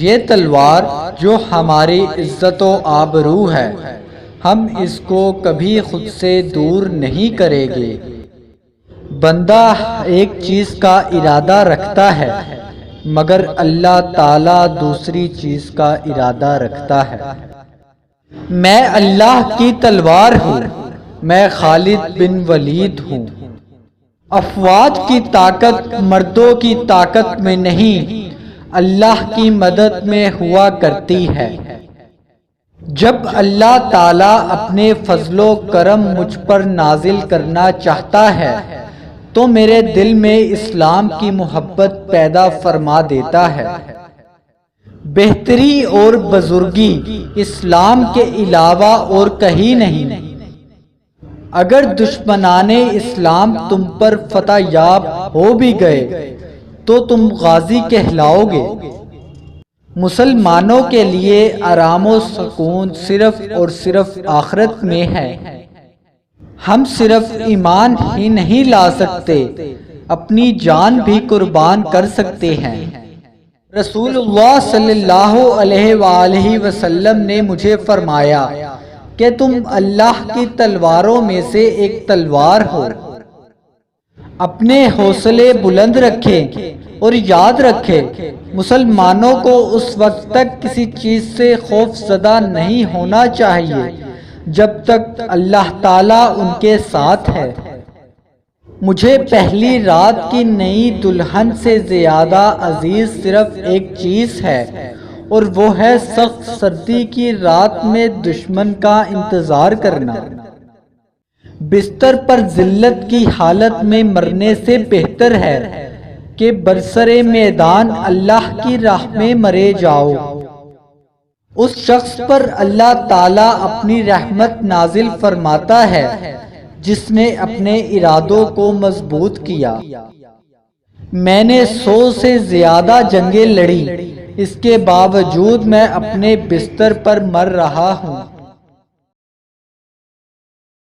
یہ تلوار جو ہماری عزت و آبرو ہے، ہم اس کو کبھی خود سے دور نہیں کریں گے۔ بندہ ایک چیز کا ارادہ رکھتا ہے مگر اللہ تعالیٰ دوسری چیز کا ارادہ رکھتا ہے۔ میں اللہ کی تلوار ہوں، میں خالد بن ولید ہوں۔ افواج کی طاقت مردوں کی طاقت میں نہیں، اللہ کی مدد میں ہوا کرتی ہے۔ جب اللہ تعالیٰ اپنے فضل و کرم مجھ پر نازل کرنا چاہتا ہے تو میرے دل میں اسلام کی محبت پیدا فرما دیتا ہے۔ بہتری اور بزرگی اسلام کے علاوہ اور کہیں نہیں۔ اگر دشمنان اسلام تم پر فتح یاب ہو بھی گئے تو تم غازی کہلاؤ گے۔ مسلمانوں کے لیے آرام و سکون صرف اور صرف آخرت میں ہے۔ ہم صرف ایمان ہی نہیں لا سکتے، اپنی جان بھی قربان کر سکتے ہیں۔ رسول اللہ صلی اللہ علیہ وآلہ وسلم نے مجھے فرمایا کہ تم اللہ کی تلواروں میں سے ایک تلوار ہو۔ اپنے حوصلے بلند رکھیں اور یاد رکھیں، مسلمانوں کو اس وقت تک کسی چیز سے خوف زدہ نہیں ہونا چاہیے جب تک اللہ تعالیٰ ان کے ساتھ ہے۔ مجھے پہلی رات کی نئی دلہن سے زیادہ عزیز صرف ایک چیز ہے اور وہ ہے سخت سردی کی رات میں دشمن کا انتظار کرنا۔ بستر پر ذلت کی حالت میں مرنے سے بہتر ہے کہ برسر میدان اللہ کی راہ میں مرے جاؤ۔ اس شخص پر اللہ تعالیٰ اپنی رحمت نازل فرماتا ہے جس نے اپنے ارادوں کو مضبوط کیا۔ میں نے 100 سے زیادہ جنگیں لڑی، اس کے باوجود میں اپنے بستر پر مر رہا ہوں۔